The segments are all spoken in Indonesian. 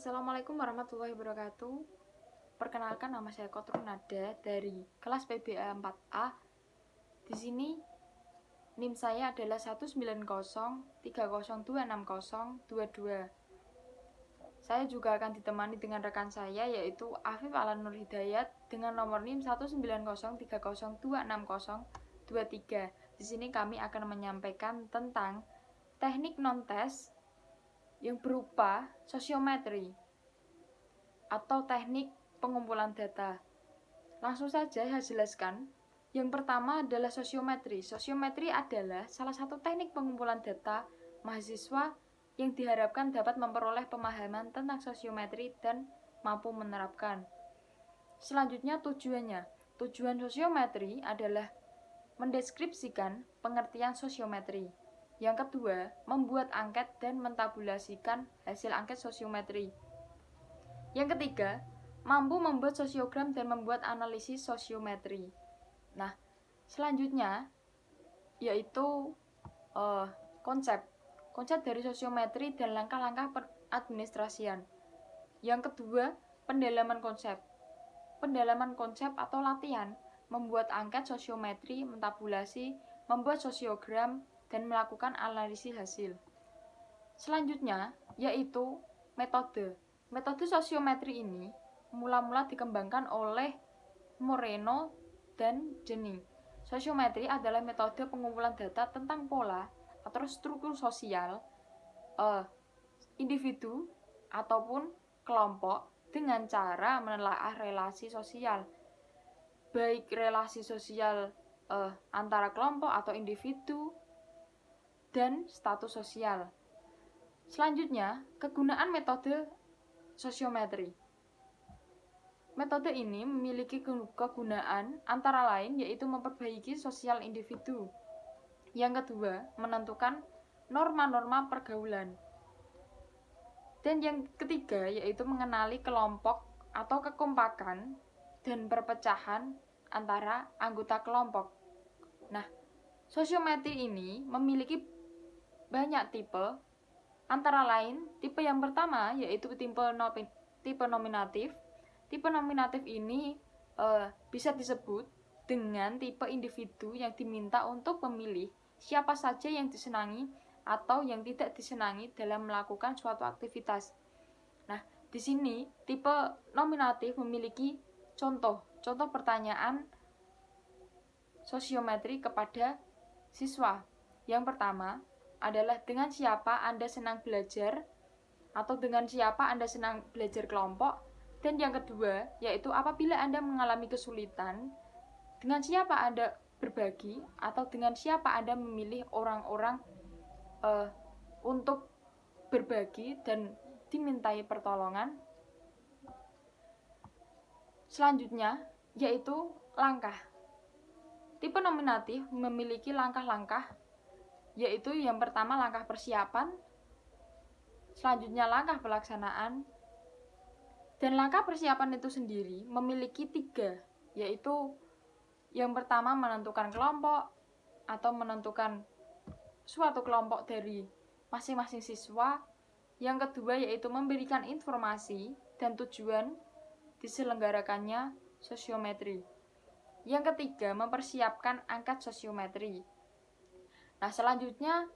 Assalamualaikum warahmatullahi wabarakatuh. Perkenalkan, nama saya Kotrun Nada dari kelas PBA 4A. Di sini NIM saya adalah 19030260022. Saya juga akan ditemani dengan rekan saya yaitu Afif Alan Nur Hidayat dengan nomor NIM 19030260023. Di sini kami akan menyampaikan tentang teknik non-tes yang berupa sosiometri atau teknik pengumpulan data. Langsung saja saya jelaskan. Yang pertama adalah sosiometri. Sosiometri adalah salah satu teknik pengumpulan data mahasiswa yang diharapkan dapat memperoleh pemahaman tentang sosiometri dan mampu menerapkan. Selanjutnya tujuannya. Tujuan sosiometri adalah mendeskripsikan pengertian sosiometri. Yang kedua, membuat angket dan mentabulasikan hasil angket sosiometri. Yang ketiga, mampu membuat sosiogram dan membuat analisis sosiometri. Nah, selanjutnya yaitu konsep dari sosiometri dan langkah-langkah peradministrasian. Yang kedua, pendalaman konsep. Pendalaman konsep atau latihan membuat angket sosiometri, mentabulasi, membuat sosiogram, dan melakukan analisis hasil. Selanjutnya yaitu metode. Metode sosiometri ini mula-mula dikembangkan oleh Moreno dan Jennings. Sosiometri adalah metode pengumpulan data tentang pola atau struktur sosial individu ataupun kelompok dengan cara menelaah relasi sosial, baik relasi sosial antara kelompok atau individu dan status sosial. Selanjutnya, kegunaan metode sosiometri. Metode ini memiliki kegunaan antara lain yaitu memperbaiki sosial individu. Yang kedua, menentukan norma-norma pergaulan. Dan yang ketiga yaitu mengenali kelompok atau kekompakan dan perpecahan antara anggota kelompok. Nah, sosiometri ini memiliki banyak tipe. Antara lain, tipe yang pertama yaitu tipe nominatif. Tipe nominatif ini bisa disebut dengan tipe individu yang diminta untuk memilih siapa saja yang disenangi atau yang tidak disenangi dalam melakukan suatu aktivitas. Nah, di sini tipe nominatif memiliki contoh pertanyaan sosiometri kepada siswa. Yang pertama adalah dengan siapa Anda senang belajar atau dengan siapa Anda senang belajar kelompok. Dan yang kedua yaitu apabila Anda mengalami kesulitan, dengan siapa Anda berbagi atau dengan siapa Anda memilih orang-orang untuk berbagi dan dimintai pertolongan. Selanjutnya yaitu langkah. Tipe nominatif memiliki langkah-langkah, yaitu yang pertama langkah persiapan, selanjutnya langkah pelaksanaan. Dan langkah persiapan itu sendiri memiliki 3, yaitu yang pertama menentukan kelompok atau menentukan suatu kelompok dari masing-masing siswa. Yang kedua yaitu memberikan informasi dan tujuan diselenggarakannya sosiometri. Yang ketiga, mempersiapkan angket sosiometri. Nah, selanjutnya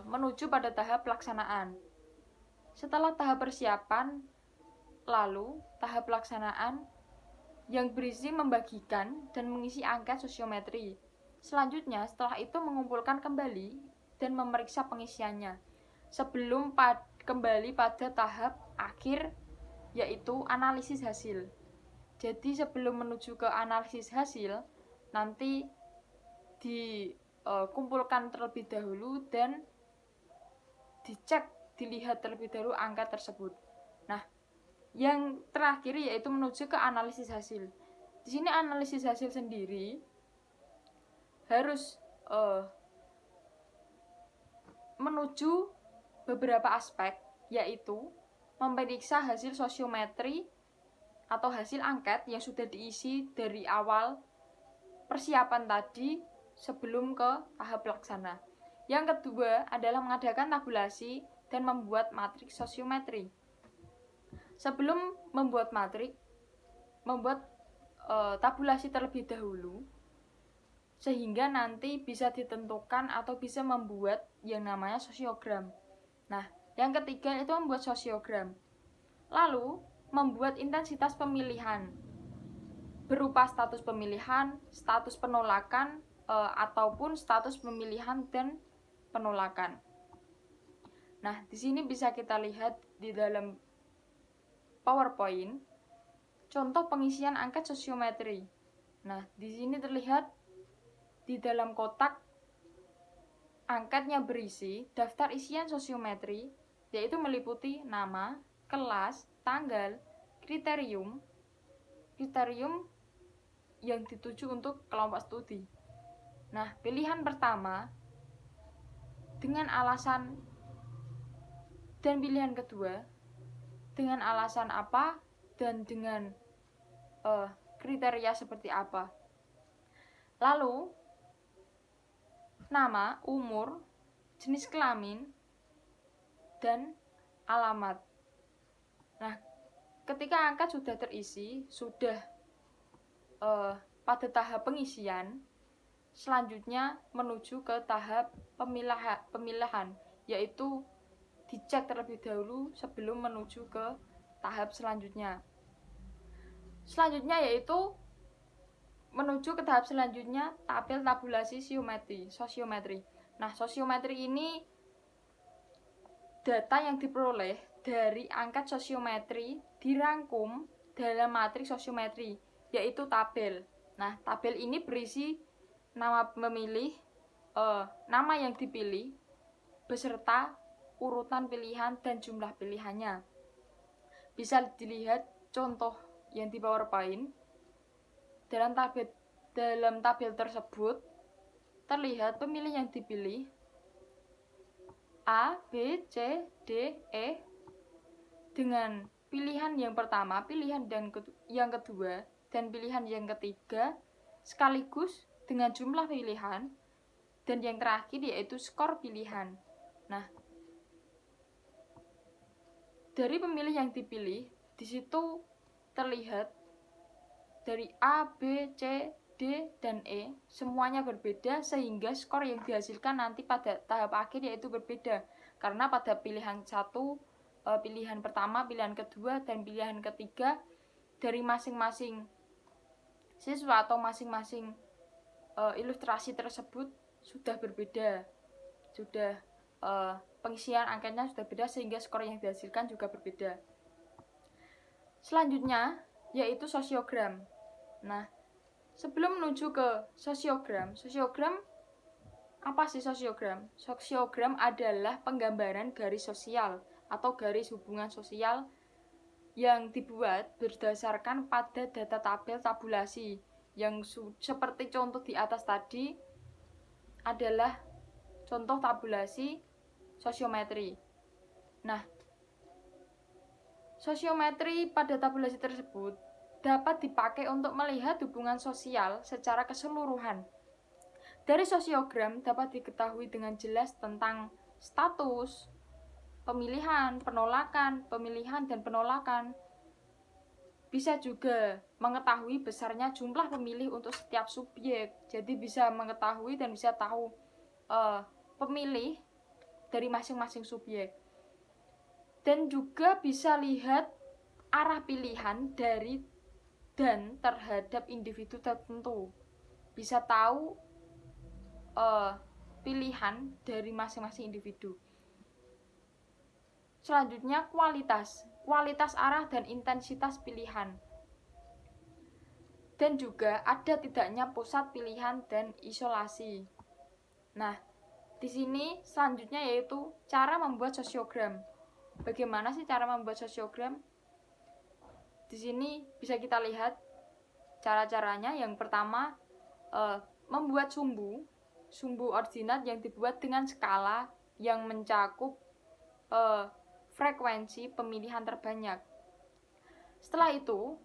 menuju pada tahap pelaksanaan. Setelah tahap persiapan, lalu tahap pelaksanaan yang berisi membagikan dan mengisi angket sosiometri. Selanjutnya, setelah itu mengumpulkan kembali dan memeriksa pengisiannya sebelum kembali pada tahap akhir yaitu analisis hasil. Jadi sebelum menuju ke analisis hasil, nanti dikumpulkan terlebih dahulu dan dilihat terlebih dahulu angka tersebut. Nah, yang terakhir yaitu menuju ke analisis hasil. Di sini analisis hasil sendiri harus menuju beberapa aspek, yaitu memeriksa hasil sosiometri atau hasil angket yang sudah diisi dari awal persiapan tadi sebelum ke tahap pelaksana. Yang kedua adalah mengadakan tabulasi dan membuat matriks sosiometri. sebelum membuat tabulasi terlebih dahulu, sehingga nanti bisa ditentukan atau bisa membuat yang namanya sosiogram. Nah, yang ketiga itu membuat sosiogram. Lalu, membuat intensitas pemilihan berupa status pemilihan, status penolakan, ataupun status pemilihan dan penolakan. Nah, di sini bisa kita lihat di dalam PowerPoint contoh pengisian angket sosiometri. Nah, di sini terlihat di dalam kotak angketnya berisi daftar isian sosiometri, yaitu meliputi nama, kelas, tanggal, kriterium yang dituju untuk kelompok studi. Nah, pilihan pertama dengan alasan dan pilihan kedua dengan alasan apa dan dengan kriteria seperti apa. Lalu, nama, umur, jenis kelamin, dan alamat. Nah, ketika angka sudah terisi, sudah pada tahap pengisian, selanjutnya menuju ke tahap pemilihan, yaitu dicek terlebih dahulu sebelum menuju ke tahap selanjutnya. Selanjutnya yaitu menuju ke tahap selanjutnya, tabel tabulasi sosiometri. Nah, sosiometri ini data yang diperoleh dari angket sosiometri dirangkum dalam matriks sosiometri, yaitu tabel. Nah, tabel ini berisi nama pemilih, nama yang dipilih, beserta urutan pilihan dan jumlah pilihannya. Bisa dilihat contoh yang di PowerPoint. Dalam tabel tersebut terlihat pemilih yang dipilih A, B, C, D, E dengan pilihan yang pertama, pilihan yang kedua, dan pilihan yang ketiga sekaligus dengan jumlah pilihan, dan yang terakhir yaitu skor pilihan. Nah, dari pemilih yang dipilih, di situ terlihat dari A, B, C, D, dan E semuanya berbeda, sehingga skor yang dihasilkan nanti pada tahap akhir yaitu berbeda. Karena pada pilihan satu, pilihan pertama, pilihan kedua, dan pilihan ketiga dari masing-masing siswa atau masing-masing ilustrasi tersebut sudah berbeda. Sudah pengisian angkanya sudah beda, sehingga skor yang dihasilkan juga berbeda. Selanjutnya yaitu sosiogram. Nah, sebelum menuju ke sosiogram apa sih sosiogram? Sosiogram adalah penggambaran garis sosial atau garis hubungan sosial yang dibuat berdasarkan pada data tabel tabulasi yang seperti contoh di atas tadi adalah contoh tabulasi sosiometri. Nah, sosiometri pada tabulasi tersebut dapat dipakai untuk melihat hubungan sosial secara keseluruhan. Dari sosiogram dapat diketahui dengan jelas tentang status, pemilihan, penolakan, pemilihan, dan penolakan. Bisa juga mengetahui besarnya jumlah pemilih untuk setiap subjek. Jadi bisa mengetahui dan bisa tahu pemilih dari masing-masing subjek. Dan juga bisa lihat arah pilihan dari dan terhadap individu tertentu. Bisa tahu pilihan dari masing-masing individu. Selanjutnya kualitas arah dan intensitas pilihan. Dan juga ada tidaknya pusat pilihan dan isolasi. Nah, di sini selanjutnya yaitu cara membuat sosiogram. Bagaimana sih cara membuat sosiogram? Di sini bisa kita lihat cara-caranya. Yang pertama, membuat sumbu ordinat yang dibuat dengan skala yang mencakup frekuensi pemilihan terbanyak. Setelah itu,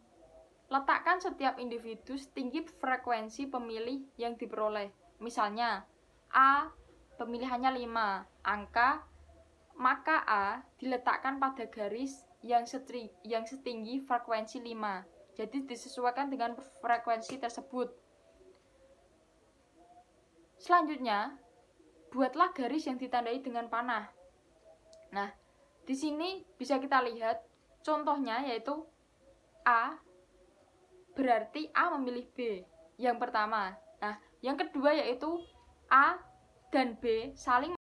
letakkan setiap individu setinggi frekuensi pemilih yang diperoleh. Misalnya, A pemilihannya 5, angka maka A diletakkan pada garis yang setinggi frekuensi 5. Jadi disesuaikan dengan frekuensi tersebut. Selanjutnya, buatlah garis yang ditandai dengan panah. Nah, di sini bisa kita lihat contohnya yaitu A berarti A memilih B yang pertama. Nah, yang kedua yaitu A dan B saling